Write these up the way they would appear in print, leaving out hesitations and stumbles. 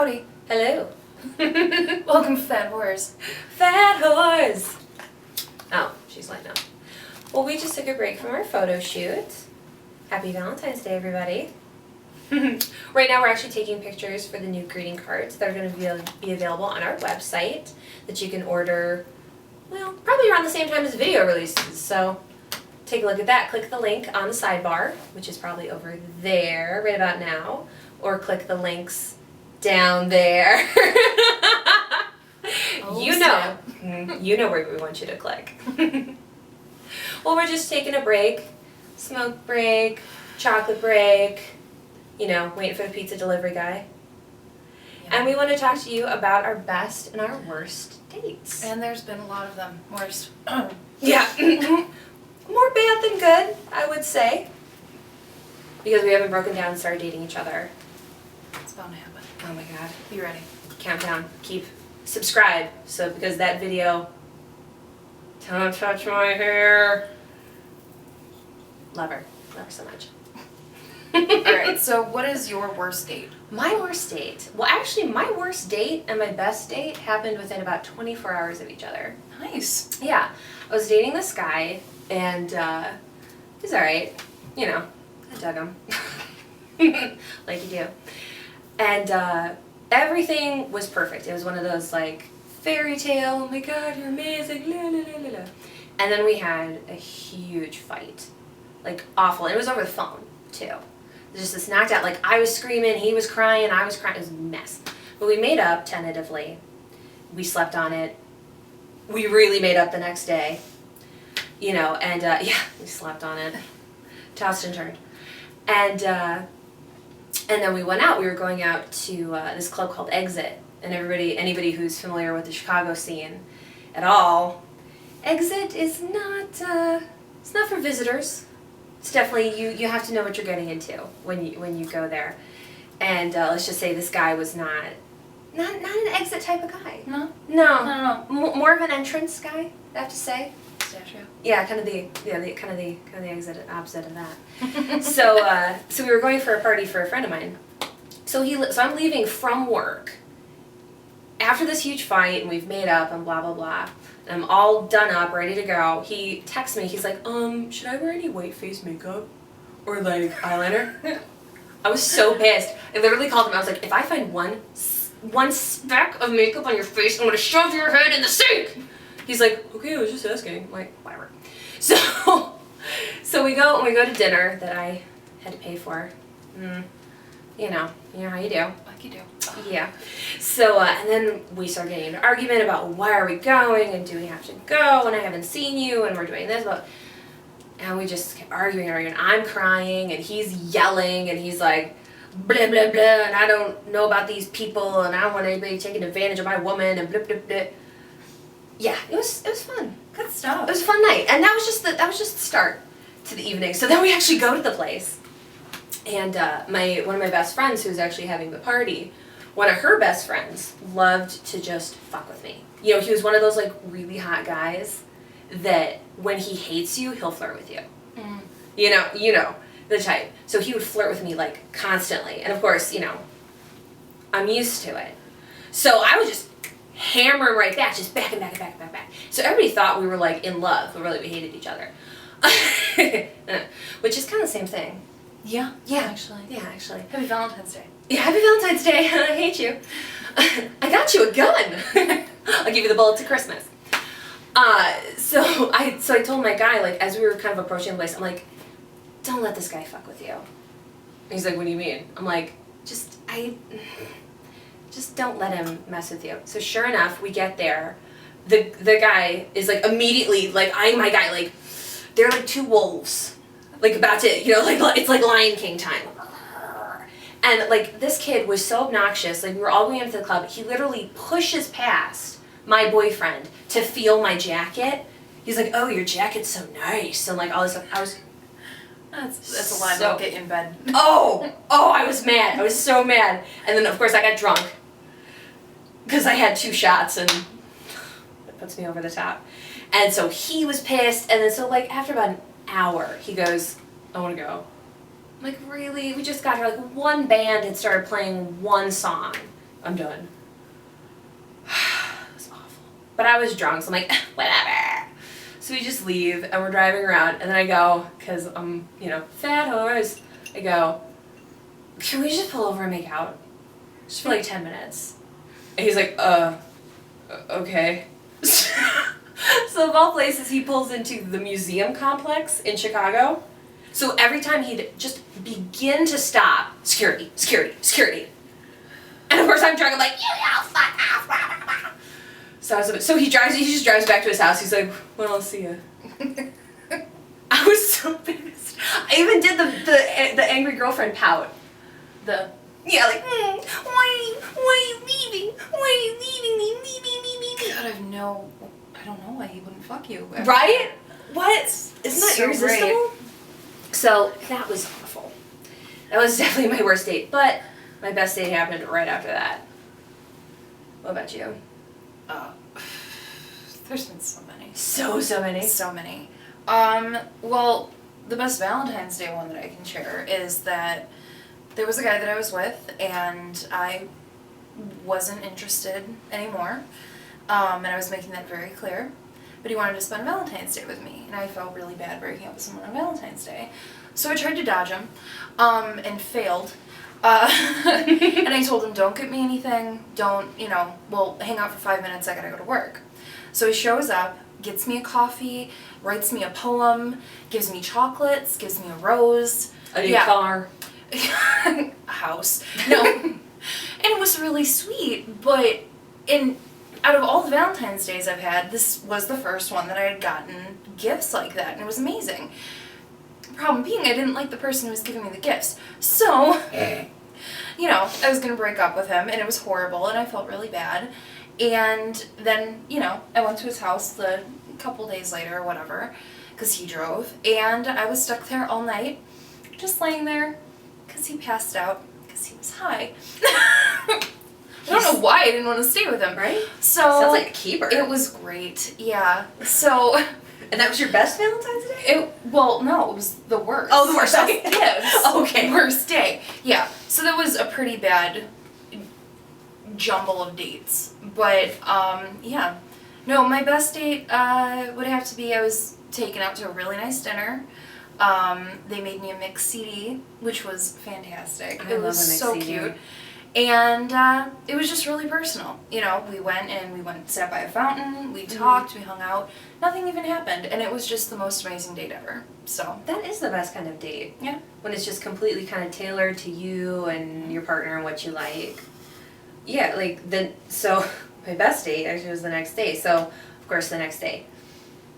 Howdy. Hello. Welcome to Fat Whores. Fat whores! Oh, she's lighting up. Well, we just took a break from our photo shoot. Happy Valentine's Day, everybody. Right now we're actually taking pictures for the new greeting cards that are going to be available on our website that you can order, well, probably around the same time as video releases. So take a look at that. Click the link on the sidebar, which is probably over there right about now, or click the links down there. You know. You know where we want you to click. Well, we're just taking a break. Smoke break, chocolate break, you know, waiting for the pizza delivery guy. Yeah. And we want to talk to you about our best and our worst dates. And there's been a lot of them. Worst. Yeah. More bad than good, I would say. Because we haven't broken down and started dating each other. It's bound to happen. Oh my god. Be ready. Countdown. Subscribe. So, because that video, don't touch my hair. Love her so much. Alright, so what is your worst date? My worst date. Well, actually, my worst date and my best date happened within about 24 hours of each other. Nice. Yeah. I was dating this guy, and he's alright. You know, I dug him. Like you do. And everything was perfect. It was one of those, like, fairy tale, oh my god, you're amazing, la la la la la. And then we had a huge fight. Like, awful. And it was over the phone, too. It was just this knocked out, like, I was screaming, he was crying, I was crying. It was a mess. But we made up, tentatively. We slept on it. We really made up the next day. You know, and, yeah, we slept on it. Tossed and turned. And then we went out. We were going out to this club called Exit. And anybody who's familiar with the Chicago scene at all, Exit is not, it's not for visitors. It's definitely, you have to know what you're getting into when you go there. And let's just say this guy was not an Exit type of guy. No? No. More of an entrance guy, I have to say. Statue. Yeah, kind of the exit opposite of that. So we were going for a party for a friend of mine. So I'm leaving from work after this huge fight, and we've made up and blah blah blah. And I'm all done up, ready to go. He texts me. He's like, should I wear any white face makeup or like eyeliner? I was so pissed. I literally called him. I was like, if I find one speck of makeup on your face, I'm gonna shove your head in the sink. He's like, okay, I was just asking. I'm like, whatever. So we go to dinner that I had to pay for. You know how you do. Like you do. Yeah. So, and then we start getting into an argument about why are we going and do we have to go and I haven't seen you and we're doing this. And we just kept arguing. I'm crying and he's yelling and he's like, blah, blah, blah, and I don't know about these people and I don't want anybody taking advantage of my woman and blah, blah, blah. Yeah, it was fun. Good stuff. It was a fun night. And that was just the start to the evening. So then we actually go to the place. And one of my best friends who's actually having the party, one of her best friends loved to just fuck with me. You know, he was one of those like really hot guys that when he hates you, he'll flirt with you. You know the type. So he would flirt with me like constantly. And of course, you know, I'm used to it. So I was just hammering right back, just back and back and back and back and back. So everybody thought we were like in love, but really we hated each other. Which is kind of the same thing. Yeah. Actually. Happy Valentine's Day. Yeah, happy Valentine's Day. I hate you. I got you a gun. I'll give you the bullet to Christmas. So I told my guy, like, as we were kind of approaching the place, I'm like, don't let this guy fuck with you. And he's like, what do you mean? I'm like, just don't let him mess with you. So sure enough, we get there. The guy is like immediately like eyeing my guy, like they're like two wolves. Like about to, you know, like it's like Lion King time. And like this kid was so obnoxious, like we were all going into the club, he literally pushes past my boyfriend to feel my jacket. He's like, oh, your jacket's so nice. And like all this stuff. That's a line that'll get you in bed. Oh, I was mad. I was so mad. And then of course I got drunk. Because I had 2 shots and it puts me over the top. And so he was pissed. And then so like after about an hour, he goes, I want to go. I'm like, really? We just got here. Like one band had started playing one song. I'm done. It was awful. But I was drunk, so I'm like, whatever. So we just leave, and we're driving around, and then I go, because I'm, fat horse, I go, can we just pull over and make out? Just for like 10 minutes. And he's like, okay. So of all places, he pulls into the museum complex in Chicago. So every time he'd just begin to stop, security, security, security. And of course I'm drunk, I'm like, you fuck off. So he just drives back to his house. He's like, well, I'll see ya. I was so pissed. I even did the angry girlfriend pout. Like, why are you leaving? Why are you leaving me? God, I don't know why he wouldn't fuck you. Right? What? Isn't that So irresistible? great. So that was awful. That was definitely my worst date. But my best date happened right after that. What about you? There's been so many. So many. So many. Well, the best Valentine's Day one that I can share is that there was a guy that I was with, and I wasn't interested anymore. And I was making that very clear. But he wanted to spend Valentine's Day with me, and I felt really bad breaking up with someone on Valentine's Day. So I tried to dodge him, and failed. And I told him, don't get me anything, we'll hang out for 5 minutes, I gotta go to work. So he shows up, gets me a coffee, writes me a poem, gives me chocolates, gives me a rose. A new car. A house. No. And it was really sweet, but out of all the Valentine's Days I've had, this was the first one that I had gotten gifts like that, and it was amazing. The problem being, I didn't like the person who was giving me the gifts. So, I was going to break up with him, and it was horrible, and I felt really bad. And then, I went to his house a couple days later or whatever, because he drove, and I was stuck there all night, just laying there, because he passed out, because he was high. I don't know why I didn't want to stay with him. Right? So sounds like a keeper. It was great, yeah. So. And that was your best Valentine's Day? No, it was the worst. Oh, the worst. Okay. Gifts. Okay. Worst day. Yeah. So that was a pretty bad jumble of dates. But, yeah. No, my best date would have to be I was taken out to a really nice dinner. They made me a mix CD, which was fantastic. I it love was a mix so CD. cute. And it was just really personal. We went sat by a fountain, we talked, we hung out. Nothing even happened, and it was just the most amazing date ever. So that is the best kind of date. Yeah. When it's just completely kind of tailored to you and your partner and what you like. Yeah, so my best date actually was the next day. So, of course, the next day.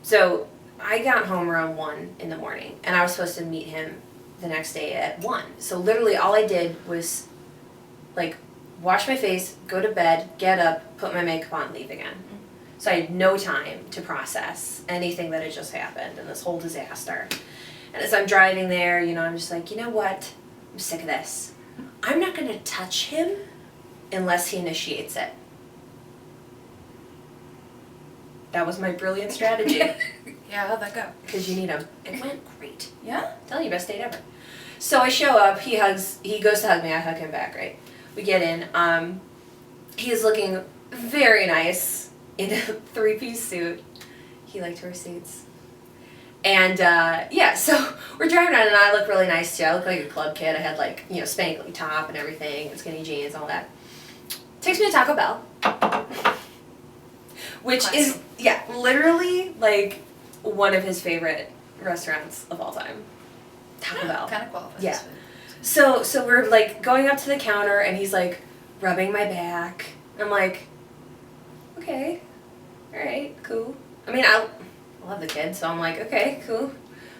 So I got home around 1 in the morning, and I was supposed to meet him the next day at 1. So literally all I did was wash my face, go to bed, get up, put my makeup on, leave again. So I had no time to process anything that had just happened and this whole disaster. And as I'm driving there, I'm just like, you know what? I'm sick of this. I'm not going to touch him unless he initiates it. That was my brilliant strategy. Yeah, how'd that go? Because you need him. It went great. Yeah? I'm telling you, best date ever. So I show up, he goes to hug me, I hug him back, right? We get in, he's looking very nice in a 3-piece suit. He liked wear suits. And, so we're driving around and I look really nice too. I look like a club kid. I had spankly top and everything, skinny jeans, all that. Takes me to Taco Bell. Which Classic. is, literally one of his favorite restaurants of all time. Taco Bell. Kind of qualifies. Yeah. So we're going up to the counter and he's rubbing my back. I'm like, okay, all right, cool. I mean, I love the kid, so I'm like, okay, cool.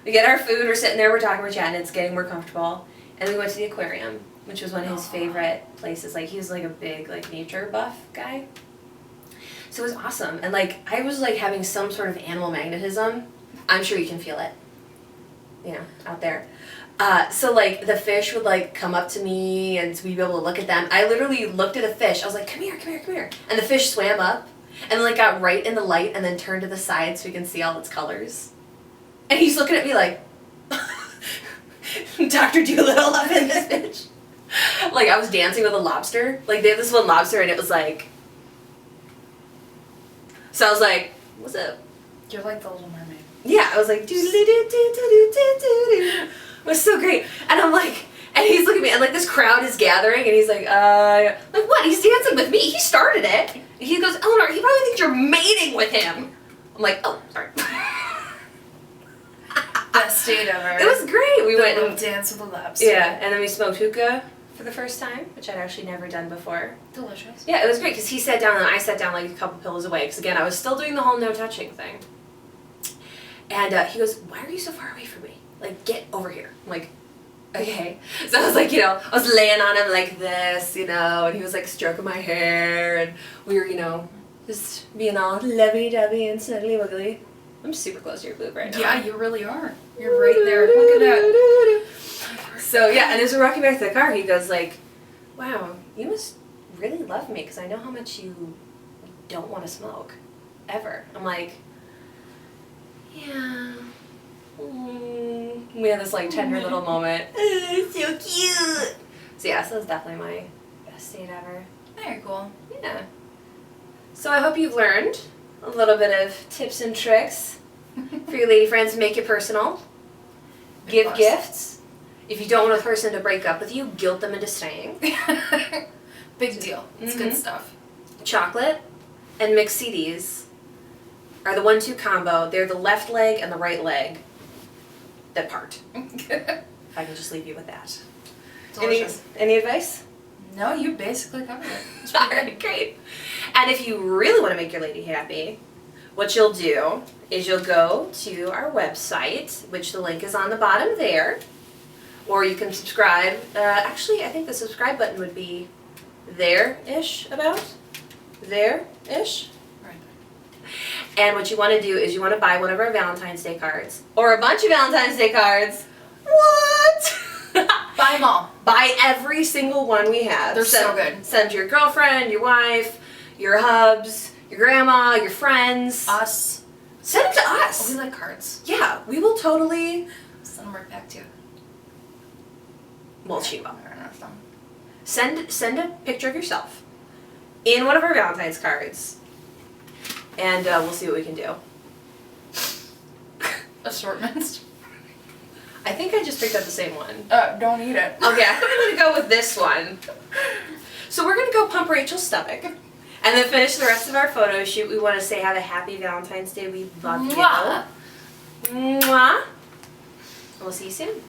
We get our food, we're sitting there, we're talking, we're chatting, it's getting more comfortable. And we went to the aquarium, which was one of his favorite places. He was a big nature buff guy. So it was awesome. And I was having some sort of animal magnetism. I'm sure you can feel it, out there. So the fish would come up to me and we'd be able to look at them. I literally looked at a fish. I was like, come here, come here, come here. And the fish swam up and got right in the light and then turned to the side so we can see all its colors. And he's looking at me like, Dr. Doolittle up in this fish. Like, I was dancing with a lobster. Like, they had this one lobster, and it was like... So I was like, what's up? You're like the Little Mermaid. Yeah, I was like, doo-doo-doo-doo-doo-doo-doo-doo. It was so great. And I'm like... And he's looking at me, and like, this crowd is gathering, and he's like, like, what? He's dancing with me. He started it. And he goes, Eleanor, he probably thinks you're mating with him. I'm like, oh, sorry. Best date ever. It was great. We went and dance with a lobster. yeah, and then we smoked hookah for the first time, which I'd actually never done before. Delicious. Yeah, it was great because he sat down and I sat down like a couple pillows away because again I was still doing the whole no touching thing. And he goes, "Why are you so far away from me? Like, get over here." I'm like, okay. So I was like, you know, I was laying on him like this, you know, and he was like stroking my hair, and we were, you know, just being all lovey-dovey and snuggly wiggly. I'm super close to your boob right now. Yeah, you really are. You're right there. Look at that. So yeah, and as we're walking back to the car, he goes like, "Wow, you must really love me because I know how much you don't want to smoke, ever." I'm like, "Yeah." We had this like tender little moment. So cute. So yeah, so that's definitely my best date ever. Very cool. Yeah. So I hope you've learned a little bit of tips and tricks for your lady friends to make it personal. Give course. gifts. If you don't want a person to break up with you, guilt them into staying. Big deal. It's good stuff. Chocolate and mixed CDs are the 1-2 combo. They're the left leg and the right leg that part. If I can just leave you with that. Delicious. Any advice? No, you basically covered it. It's All pretty right, great. And if you really want to make your lady happy, what you'll do is you'll go to our website, which the link is on the bottom there, or you can subscribe. Actually, I think the subscribe button would be there-ish, about. There-ish. Right. And what you want to do is you want to buy one of our Valentine's Day cards, or a bunch of Valentine's Day cards. What? Buy them all. Buy every single one we have. They're so good. Send your girlfriend, your wife, your hubs, your grandma, your friends. Us. Send them to Oh, us. we like cards. Yeah, we will totally. Send them right back to you. Well, she will. Fair enough, though. Send a picture of yourself in one of our Valentine's cards, and we'll see what we can do. Assortments. I think I just picked up the same one. Don't eat it. Okay, I think I'm gonna go with this one. So we're gonna go pump Rachel's stomach, and then finish the rest of our photo shoot. We want to say have a happy Valentine's Day. We love you. Mwah. Mwah. We'll see you soon.